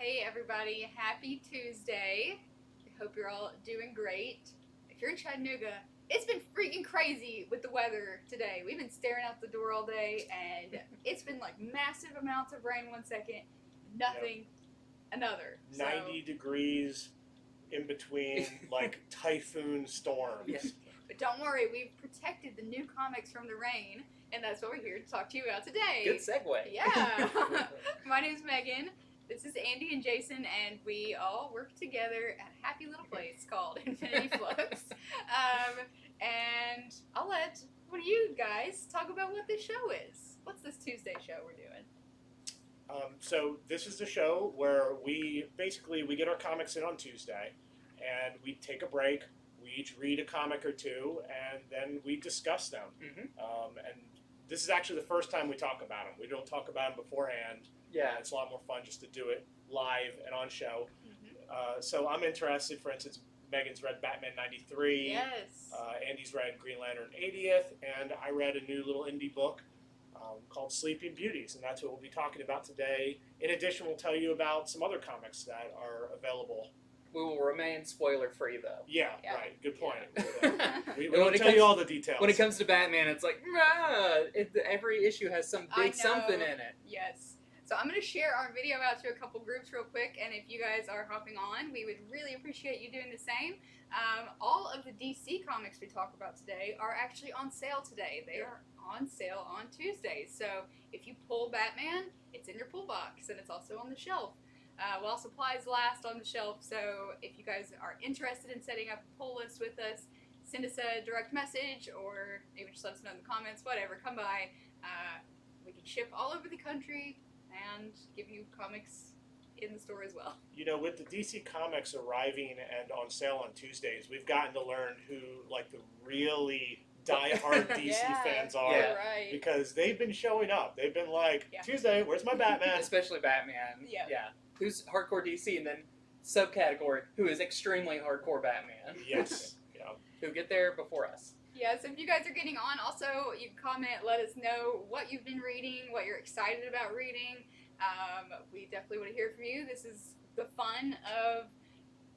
Hey everybody, happy Tuesday. I hope you're all doing great. If you're in Chattanooga, it's been freaking crazy with the weather today. We've been staring out the door all day and it's been like massive amounts of rain one second, nothing another. 90 degrees in between like typhoon storms. Yeah. But don't worry, we've protected the new comics from the rain, and that's what we're here to talk to you about today. Good segue. Yeah. My name's Megan. This is Andy and Jason, and we all work together at a happy little place called Infinity Flux. And I'll let one of you guys talk about what this show is. What's this Tuesday show we're doing? So this is the show where we get our comics in on Tuesday, and we take a break. We each read a comic or two, and then we discuss them. And this is actually the first time we talk about them. We don't talk about them beforehand. Yeah. It's a lot more fun just to do it live and on show. So I'm interested. For instance, Megan's read Batman '93. Yes. Andy's read Green Lantern 80th, and I read a new little indie book called Sleeping Beauties, and that's what we'll be talking about today. In addition, we'll tell you about some other comics that are available. We will remain spoiler free though. Yeah, Yeah. right. Good point. Yeah. We When won't it tell you comes- all the details. When it comes to Batman, it's like, every issue has some I big something know. in it. Yes. So I'm going to share our video out to a couple groups real quick, and if you guys are hopping on, we would really appreciate you doing the same. All of the DC comics we talk about today are actually on sale today. They are on sale on Tuesdays. So if you pull Batman, it's in your pull box, and it's also on the shelf. While supplies last on the shelf, so if you guys are interested in setting up a pull list with us, send us a direct message, or even just let us know in the comments, whatever, come by. We can ship all over the country and give you comics in the store as well. You know, with the DC Comics arriving and on sale on Tuesdays, we've gotten to learn who, like, the really die-hard DC Yeah, fans are. Yeah. Right. Because they've been showing up. They've been like, Yeah. Tuesday, where's my Batman? Especially Batman. Yeah. Who's hardcore DC, and then subcategory, who is extremely hardcore Batman. Yes. Yeah. Who get there before us. Yeah, so if you guys are getting on, also, you can comment, let us know what you've been reading, what you're excited about reading. We definitely want to hear from you. This is the fun of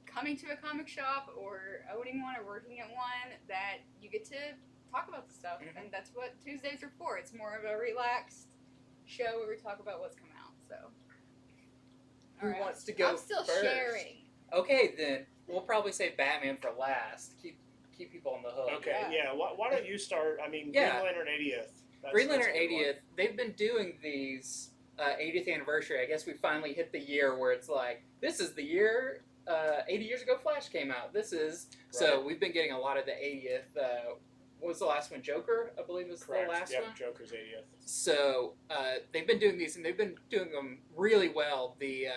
coming to a comic shop or owning one or working at one, that you get to talk about the stuff, and that's what Tuesdays are for. It's more of a relaxed show where we talk about what's come out, so. Who wants to go I'm still first? sharing. Okay, then we'll probably say Batman for last. Keep people on the hook. Okay, yeah. Why don't you start? I mean, Yeah. Green Lantern 80th. Green Lantern that's a good one. 80th, they've been doing these 80th anniversary. I guess we finally hit the year where it's like, this is the year 80 years ago Flash came out. This is... So Right. we've been getting a lot of the 80th. What was the last one? Joker, I believe, was Correct. the last Yep, one. Joker's 80th. So they've been doing these, and they've been doing them really well. The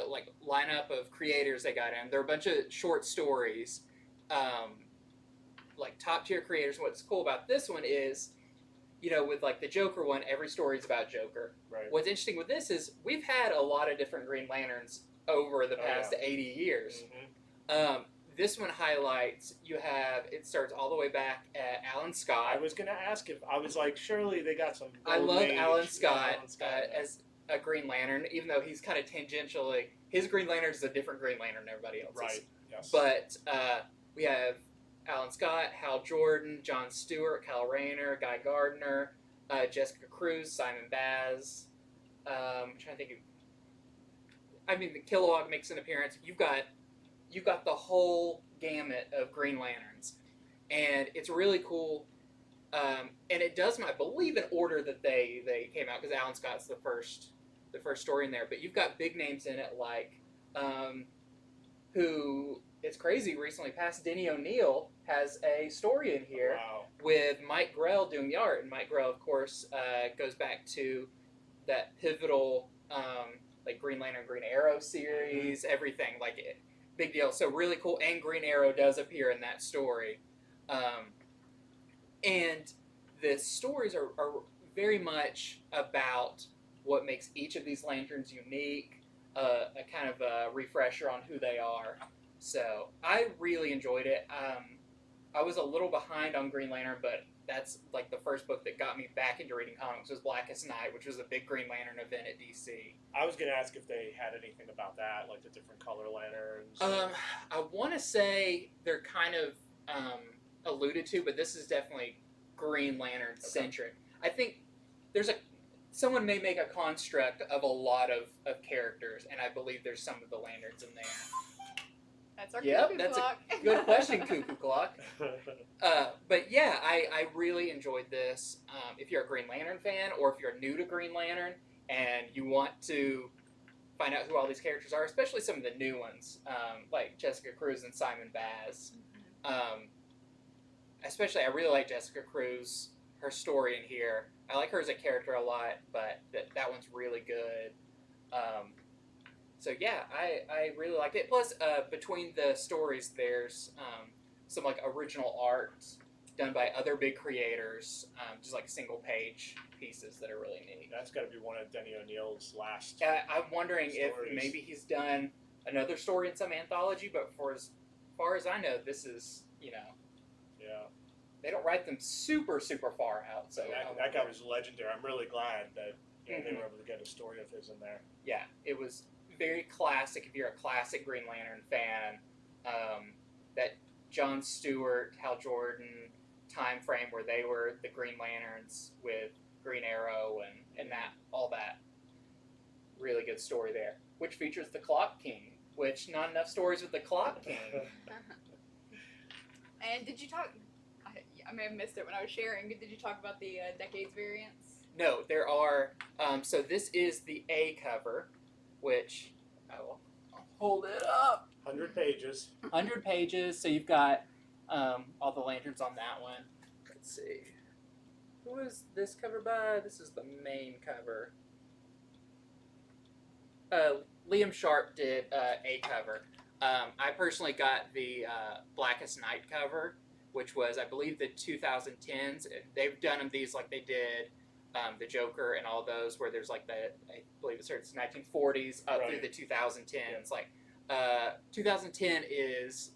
like lineup of creators they got in. They're a bunch of short stories, like top tier creators. What's cool about this one is, you know, with like the Joker one, every story is about Joker. Right. What's interesting with this is we've had a lot of different Green Lanterns over the past 80 years. This one highlights, it starts all the way back at Alan Scott. I was going to ask if, I was like, surely they got some I Golden love Age, Alan Scott, Alan Scott in there. as a Green Lantern, even though he's kind of tangentially, his Green Lantern is a different Green Lantern than everybody else's. Right, yes. But we have Alan Scott, Hal Jordan, John Stewart, Kyle Rayner, Guy Gardner, Jessica Cruz, Simon Baz. I'm trying to think of... I mean, the Kilowog makes an appearance. You've got the whole gamut of Green Lanterns. And it's really cool. And it does them, I believe, in order that they came out, because Alan Scott's the first story in there. But you've got big names in it, like who, it's crazy, recently passed, Denny O'Neil has a story in here Wow. with Mike Grell doing the art. And Mike Grell, of course, goes back to that pivotal like Green Lantern, Green Arrow series, everything, like it. Big deal. So really cool. And Green Arrow does appear in that story. And the stories are very much about what makes each of these lanterns unique, a kind of a refresher on who they are. So I really enjoyed it. I was a little behind on Green Lantern, but that's like the first book that got me back into reading comics was Blackest Night, which was a big Green Lantern event at DC. I was going to ask if they had anything about that, like the different color lanterns. I want to say they're kind of alluded to, but this is definitely Green Lantern centric. Okay. I think someone may make a construct of a lot of characters, and I believe there's some of the lanterns in there. That's our cuckoo that's clock. A good question, cuckoo clock. But yeah, I really enjoyed this. If you're a Green Lantern fan, or if you're new to Green Lantern and you want to find out who all these characters are, especially some of the new ones, like Jessica Cruz and Simon Baz. Especially, I really like Jessica Cruz, her story in here. I like her as a character a lot, but that one's really good. So yeah, I really liked it. Plus, between the stories, there's some like original art done by other big creators, just like single page pieces that are really neat. That's got to be one of Denny O'Neil's last. I'm wondering if maybe he's done another story in some anthology, but for as far as I know, this is, yeah. They don't write them super far out. So that guy was legendary. I'm really glad that they were able to get a story of his in there. Yeah, it was very classic. If you're a classic Green Lantern fan, that Jon Stewart, Hal Jordan time frame where they were the Green Lanterns with Green Arrow and that all that, really good story there. Which features the Clock King, which not enough stories with the Clock King. And did you talk? I may have missed it when I was sharing. Did you talk about the Decades variants? No, there are. So this is the A cover, which I'll hold it up. 100 pages. 100 pages. So you've got all the lanterns on that one. Let's see. Who is this cover by? This is the main cover. Liam Sharp did A cover. I personally got the Blackest Night cover, which was, I believe, the 2010s. They've done these like they did the Joker and all those, where there's like I believe it starts 1940s up through the 2010s. Like 2010 is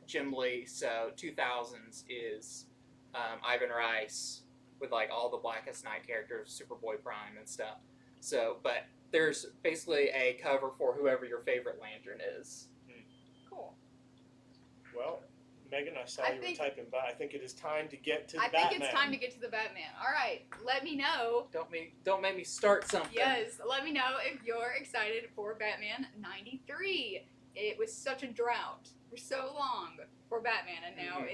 Jim Lee, so 2000s is Ivan Rice with like all the Blackest Night characters, Superboy Prime and stuff. So, but there's basically a cover for whoever your favorite lantern is. Cool. Well, Megan, I saw you were typing, but I think it is time to get to the Batman. I think it's time to get to the Batman. All right, let me know. Don't make me start something. Yes, let me know if you're excited for Batman 93. It was such a drought for so long for Batman, and now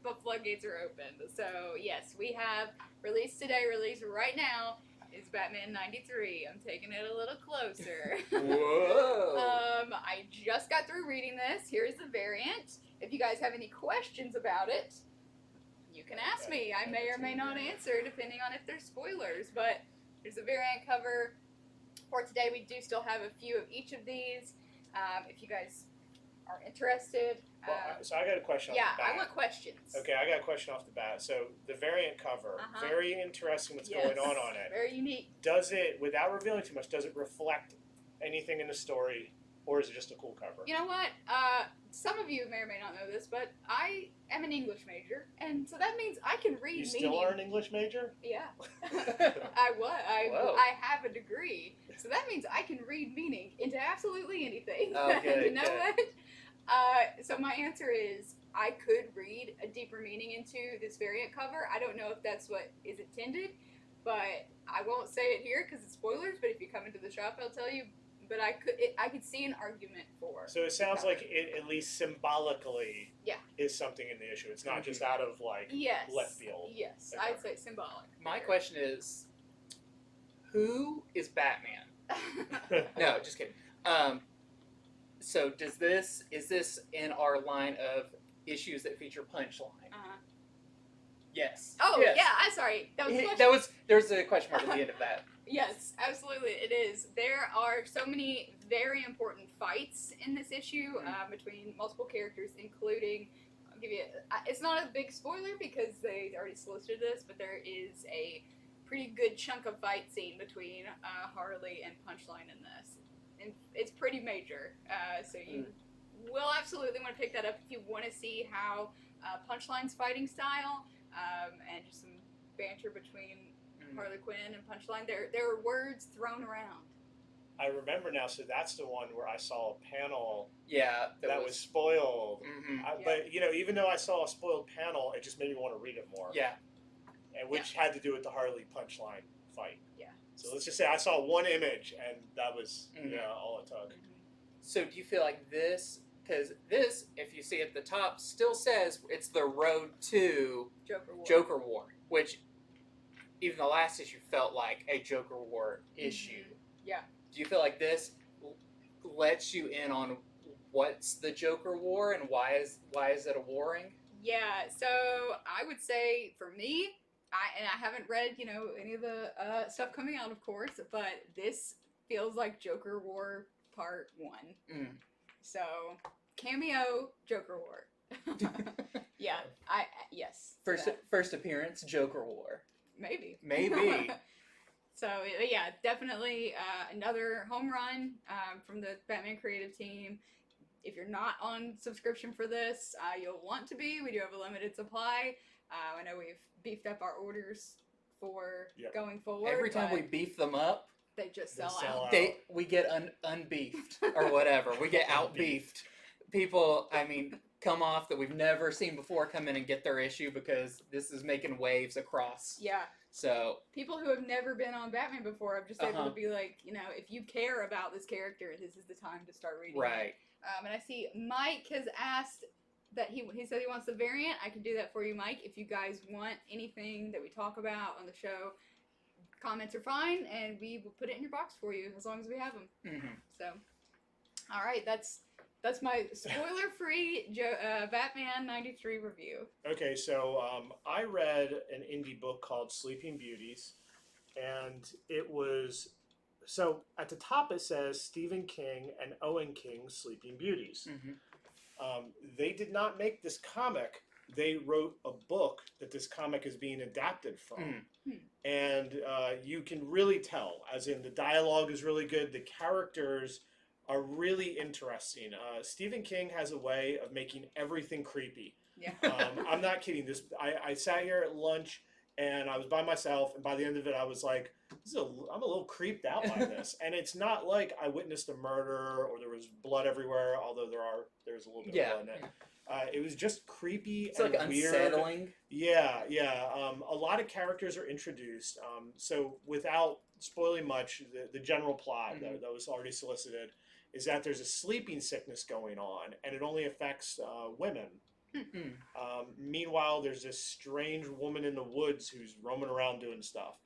the floodgates are open. So yes, we have released right now, is Batman 93. I'm taking it a little closer. Whoa. I just got through reading this. Here's the variant. If you guys have any questions about it, you can ask me. I may or may not answer, depending on if there's spoilers. But there's a variant cover. For today, we do still have a few of each of these. If you guys are interested. So I got a question off the bat. Yeah, I want questions. Okay, I got a question off the bat. So the variant cover, very interesting what's going on it. Very unique. Does it, without revealing too much, does it reflect anything in the story, or is it just a cool cover? You know what? Some of you may or may not know this, but I am an English major, and so that means I can read You meaning. still are an English major? Yeah. I have a degree, so that means I can read meaning into absolutely anything. Oh, good, you know what? So my answer is I could read a deeper meaning into this variant cover. I don't know if that's what is intended, but I won't say it here because it's spoilers, but if you come into the shop, I'll tell you. But I could see an argument for. So it sounds like it, at least symbolically, is something in the issue. It's not just out of like left field. Yes, Okay. I'd say symbolic. My question is, who is Batman? No, just kidding. So is this in our line of issues that feature Punchline? Yes. Oh yes. yeah, I'm sorry. That was the question. There's a question mark at the end of that. Yes, absolutely, it is. There are so many very important fights in this issue between multiple characters, including. I'll give you. It's not a big spoiler because they already solicited this, but there is a pretty good chunk of fight scene between Harley and Punchline in this, and it's pretty major. So you will absolutely want to pick that up if you want to see how Punchline's fighting style and just some banter between Mm. Harley Quinn and Punchline. There were words thrown around. I remember now. So that's the one where I saw a panel Yeah, that was spoiled. Mhm. Yeah. But even though I saw a spoiled panel, it just made me want to read it more. Yeah. And which had to do with the Harley Punchline fight. Yeah. So let's just say I saw one image, and that was Mhm. all it took. So do you feel like this? Because this, if you see at the top, still says it's the road to Joker War. War, which even the last issue felt like a Joker War issue. Yeah. Do you feel like this lets you in on what's the Joker War and why is it a warring? Yeah, so I would say for me, I haven't read any of the stuff coming out, of course, but this feels like Joker War Part 1. Mm. So cameo Joker War. Yeah, yes. First appearance Joker War. Maybe. So yeah, definitely another home run from the Batman creative team. If you're not on subscription for this, you'll want to be. We do have a limited supply. I know we've beefed up our orders for going forward. Every time we beef them up, they just sell out. We get unbeefed or whatever. We get out-beefed. People, I mean, come off that we've never seen before come in and get their issue because this is making waves across. Yeah. So people who have never been on Batman before, I'm just able to be like, if you care about this character, this is the time to start reading right. it. And I see Mike has asked that he said he wants the variant. I can do that for you, Mike. If you guys want anything that we talk about on the show, comments are fine, and we will put it in your box for you as long as we have them. Mm-hmm. So, all right, that's my spoiler-free Batman '93 review. Okay, so I read an indie book called Sleeping Beauties, and it was so at the top it says Stephen King and Owen King's Sleeping Beauties. Mm-hmm. They did not make this comic. They wrote a book that this comic is being adapted from. And you can really tell, as in the dialogue is really good, the characters are really interesting. Stephen King has a way of making everything creepy. Yeah. I'm not kidding. I sat here at lunch and I was by myself, and by the end of it I was like, I'm a little creeped out by this. And it's not like I witnessed a murder or there was blood everywhere, although there's a little bit of blood in it. It was just creepy it's and like weird. Unsettling. Yeah. A lot of characters are introduced. So without spoiling much, the general plot that was already solicited is that there's a sleeping sickness going on, and it only affects women. Meanwhile, there's this strange woman in the woods who's roaming around doing stuff.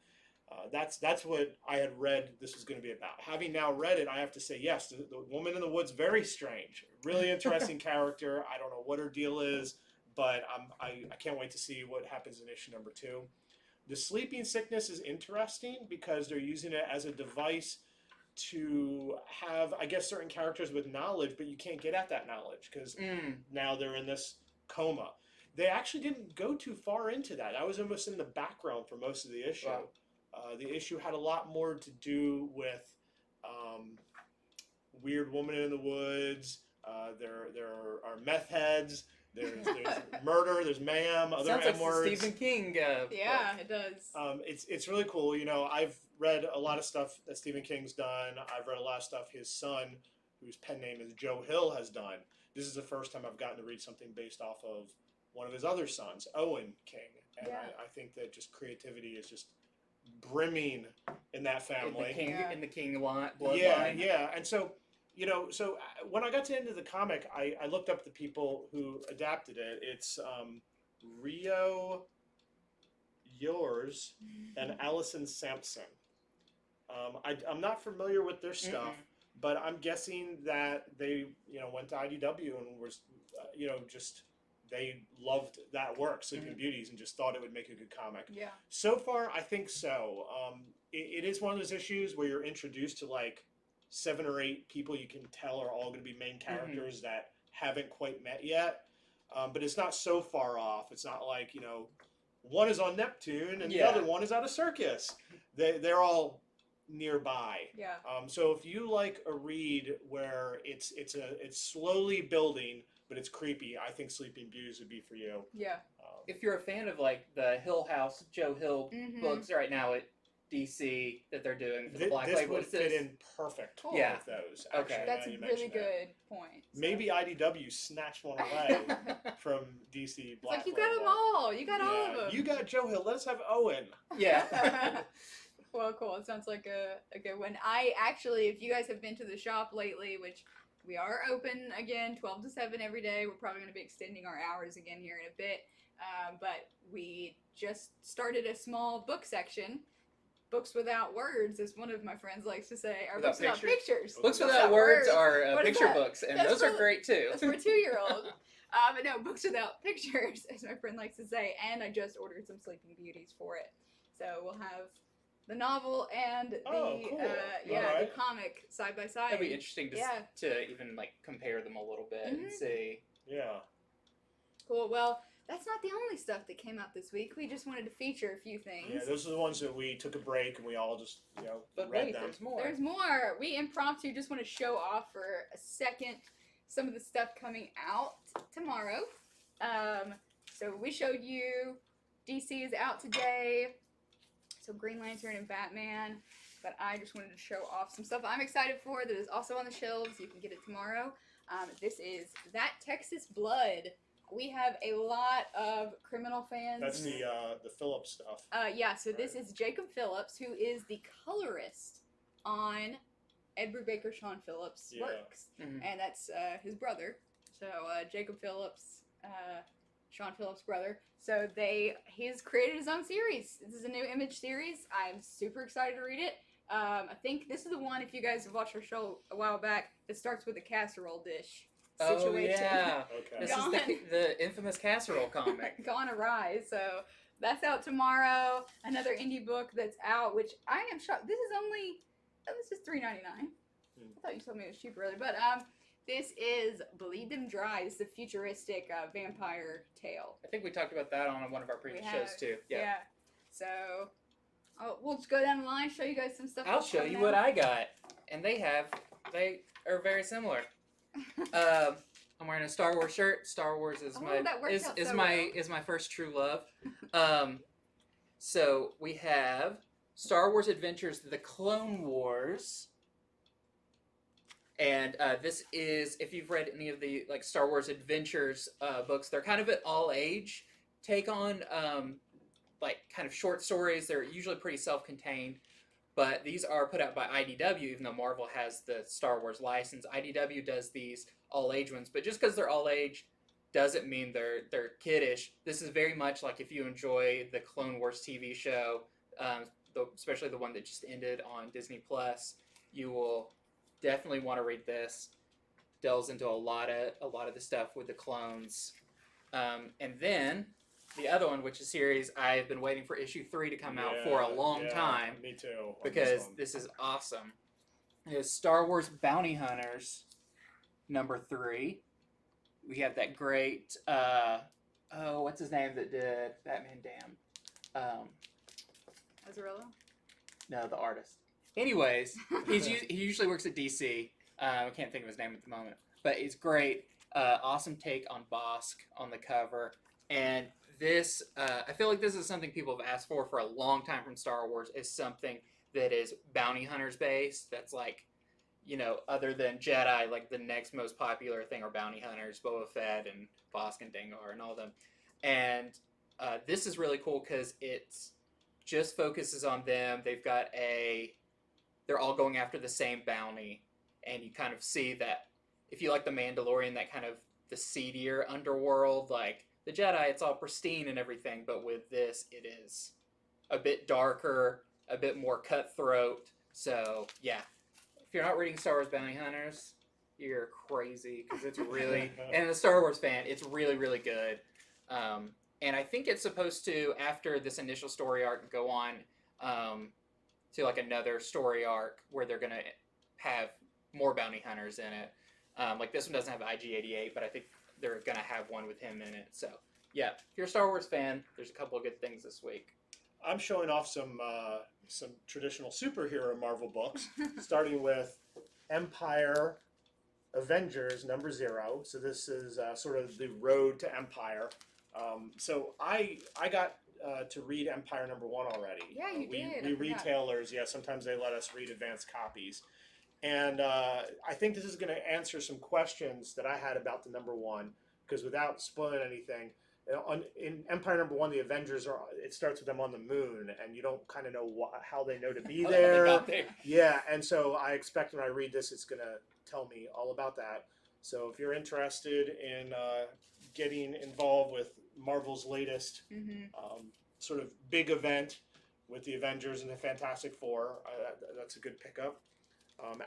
That's what I had read this was going to be about. Having now read it, I have to say, yes, the woman in the woods, very strange. Really interesting character. I don't know what her deal is, but I can't wait to see what happens in issue number 2. The sleeping sickness is interesting because they're using it as a device to have, I guess, certain characters with knowledge, but you can't get at that knowledge because now they're in this coma. They actually didn't go too far into that. I was almost in the background for most of the issue. Wow. The issue had a lot more to do with weird woman in the woods. There are meth heads. There's murder. There's mayhem. Other Sounds like M words. Stephen King. Yeah, book. it does. It's really cool. I've read a lot of stuff that Stephen King's done. I've read a lot of stuff his son, whose pen name is Joe Hill, has done. This is the first time I've gotten to read something based off of one of his other sons, Owen King. And I think that just creativity is just brimming in that family. In the King bloodline. Yeah. And so, when I got to the end of the comic, I looked up the people who adapted it. It's Rio Yours and Allison Sampson. I'm not familiar with their stuff, but I'm guessing that they, went to IDW and was, they loved that work, Sleeping Beauties, and just thought it would make a good comic. Yeah. So far, I think so. It is one of those issues where you're introduced to like 7 or 8 people you can tell are all going to be main characters that haven't quite met yet. But it's not so far off. It's not like, one is on Neptune and the other one is at a circus. They're all nearby. Yeah. So if you like a read where it's slowly building, but it's creepy, I think Sleeping Beauties would be for you. Yeah. if you're a fan of like the Hill House, Joe Hill Mhm. books right now at DC that they're doing for the Black this Label, would it's fit in perfect Cool. Yeah. with those. Okay. Actually, That's now a you really mention it. good point. So. Maybe IDW snatched one away from DC It's Black like you got them Label. all. You got all of them. You got Joe Hill. Let's have Owen. Yeah. Well, cool. It sounds like a good one. I actually, if you guys have been to the shop lately, which we are open again, 12 to 7 every day. We're probably going to be extending our hours again here in a bit. But we just started a small book section. Books without words, as one of my friends likes to say, are Without books without pictures. Books Without without words words. are What is picture that? books, and That's those are for- great too. That's for a 2-year-old. But no, books without pictures, as my friend likes to say. And I just ordered some Sleeping Beauties for it. So we'll have the novel and the Oh, cool. the Alright. comic side by side. That'd be interesting to, Yeah. to even like compare them a little bit Mhm. and see. Yeah. Cool. Well, that's not the only stuff that came out this week. We just wanted to feature a few things. Yeah, those are the ones that we took a break and we all just, But read wait, them. there's more. There's more. We impromptu just want to show off for a second some of the stuff coming out tomorrow. So we showed you DC is out today. So Green Lantern and Batman. But I just wanted to show off some stuff I'm excited for that is also on the shelves. You can get it tomorrow. This is That Texas Blood. We have a lot of criminal fans. That's the Phillips stuff. Yeah, so this is Jacob Phillips, who is the colorist on Ed Brubaker, Sean Phillips' Yeah. works. Mhm. And that's his brother. So Jacob Phillips, Sean Phillips' brother. So he's created his own series. This is a new Image series. I'm super excited to read it. I think this is the one, if you guys have watched our show a while back, that starts with a casserole dish situation. Oh yeah, Okay. this Gone. is the infamous casserole comic. Gone awry. So that's out tomorrow. Another indie book that's out, which I am shocked. This is $3.99. I thought you told me it was cheaper earlier, but this is Bleed Them Dry. This is a futuristic vampire tale. I think we talked about that on one of our previous We shows have, too. Yeah. So we'll just go down the line, show you guys some stuff. I'll show you what I got, and they are very similar. I'm wearing a Star Wars shirt. Star Wars is that works out so is my first true love. So we have Star Wars Adventures: The Clone Wars, and this is, if you've read any of the like Star Wars Adventures books, they're kind of an all age take on like kind of short stories. They're usually pretty self-contained. But these are put out by IDW, even though Marvel has the Star Wars license. IDW does these all-age ones, but just because they're all-age doesn't mean they're kiddish. This is very much like if you enjoy the Clone Wars TV show, especially the one that just ended on Disney Plus, you will definitely want to read this. Delves into a lot of the stuff with the clones, and then the other one, which is a series I've been waiting for issue 3 to come out for a long time. Me too. Because this is awesome. It is Star Wars Bounty Hunters, number 3. We have that great, what's his name that did Batman Damn? Azarello? No, the artist. Anyways, he usually works at DC. I can't think of his name at the moment. But it's great. Awesome take on Bosk on the cover. And this, I feel like this is something people have asked for a long time from Star Wars, is something that is bounty hunters based. That's like, other than Jedi, like the next most popular thing are bounty hunters, Boba Fett and Bosk and Dengar and all of them. And this is really cool because it just focuses on them. They're all going after the same bounty. And you kind of see that, if you like The Mandalorian, that kind of the seedier underworld, like the Jedi, it's all pristine and everything, but with this, it is a bit darker, a bit more cutthroat. So, yeah. If you're not reading Star Wars Bounty Hunters, you're crazy, because it's really, and a Star Wars fan, it's really, really good. And I think it's supposed to, after this initial story arc, go on to like another story arc where they're going to have more bounty hunters in it. Like this one doesn't have IG-88, but I think they're going to have one with him in it. So, yeah, if you're a Star Wars fan, there's a couple of good things this week. I'm showing off some traditional superhero Marvel books, starting with Empire Avengers number 0. So this is sort of the road to Empire. So I got to read Empire #1 already. Yeah, you did. We I forgot. retailers, sometimes they let us read advanced copies. And I think this is going to answer some questions that I had about the #1, because without spoiling anything, in Empire #1, the Avengers it starts with them on the moon, and you don't kind of know how they know to be How there. they got there. Yeah, and so I expect when I read this, it's going to tell me all about that. So if you're interested in getting involved with Marvel's latest sort of big event with the Avengers and the Fantastic Four, that's a good pickup.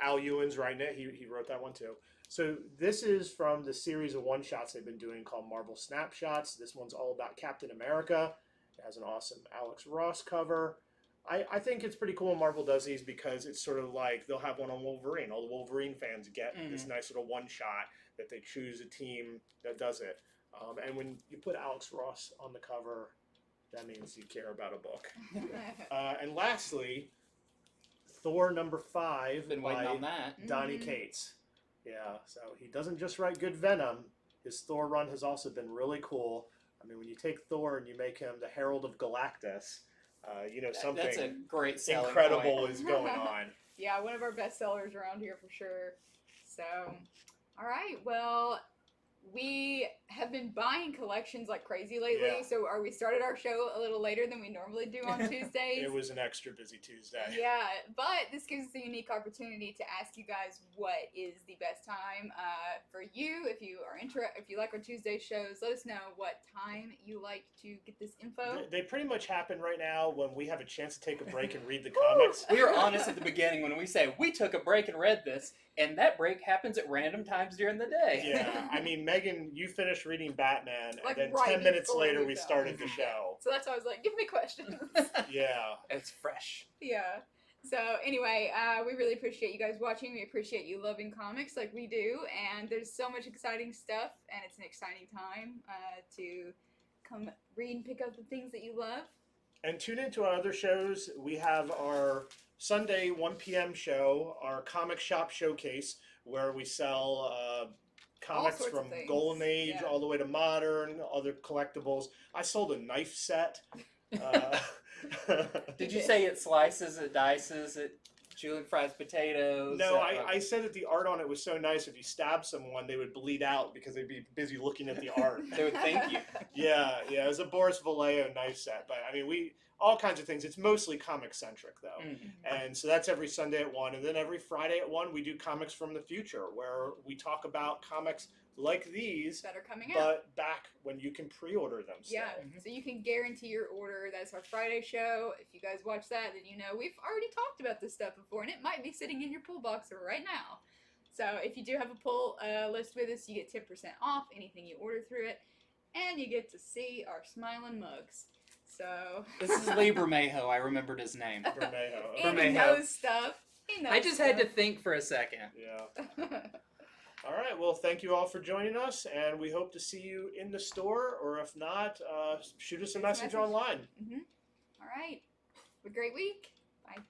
Al Ewan's writing it. He wrote that one too. So this is from the series of one-shots they've been doing called Marvel Snapshots. This one's all about Captain America. It has an awesome Alex Ross cover. I think it's pretty cool when Marvel does these, because it's sort of like they'll have one on Wolverine. All the Wolverine fans get this nice little one-shot that they choose a team that does it. And when you put Alex Ross on the cover, that means you care about a book. And lastly, Thor #5 Been waiting by on that. Donny Cates. Yeah, so he doesn't just write good Venom. His Thor run has also been really cool. I mean, when you take Thor and you make him the Herald of Galactus, something That's a great selling incredible point. is going on. Yeah, one of our best sellers around here for sure. So, all right. Well, we have been buying collections like crazy lately. Yeah. So, we started our show a little later than we normally do on Tuesdays. It was an extra busy Tuesday. Yeah, but this gives us a unique opportunity to ask you guys what is the best time for you. If you are if you like our Tuesday shows, let us know what time you like to get this info. They pretty much happen right now when we have a chance to take a break and read the comics. We were honest at the beginning when we say we took a break and read this, and that break happens at random times during the day. Yeah, I mean, Megan, you finished reading Batman, Like, and then right 10 minutes before later we we go. started the show. So that's why I was like, give me questions. Yeah. It's fresh. Yeah. So anyway, we really appreciate you guys watching. We appreciate you loving comics like we do, and there's so much exciting stuff, and it's an exciting time to come read and pick up the things that you love. And tune into our other shows. We have our Sunday 1 p.m. show, our comic shop showcase, where we sell comics sorts of from things. Golden Age Yeah. all the way to modern, other collectibles. I sold a knife set. Did you say it slices, it dices, it Julian fries potatoes? No, I said that the art on it was so nice, if you stab someone, they would bleed out because they'd be busy looking at the art. They would thank you. Yeah, it was a Boris Vallejo knife set. But, I mean, all kinds of things. It's mostly comic-centric, though. And so that's every Sunday at 1. And then every Friday at 1, we do Comics from the Future, where we talk about comics like these, that are coming out. but back when you can pre-order them still. Yeah, so you can guarantee your order. That's our Friday show. If you guys watch that, then you know we've already talked about this stuff before, and it might be sitting in your pull box right now. So if you do have a pull list with us, you get 10% off anything you order through it, and you get to see our smiling mugs. So This is Lee Bermejo. I remembered his name. Bermejo. and he Bermejo. knows stuff. He knows I just had to stuff. think for a second. Yeah. All right. Well, thank you all for joining us, and we hope to see you in the store, or if not, shoot us a message online. All right. Have a great week. Bye.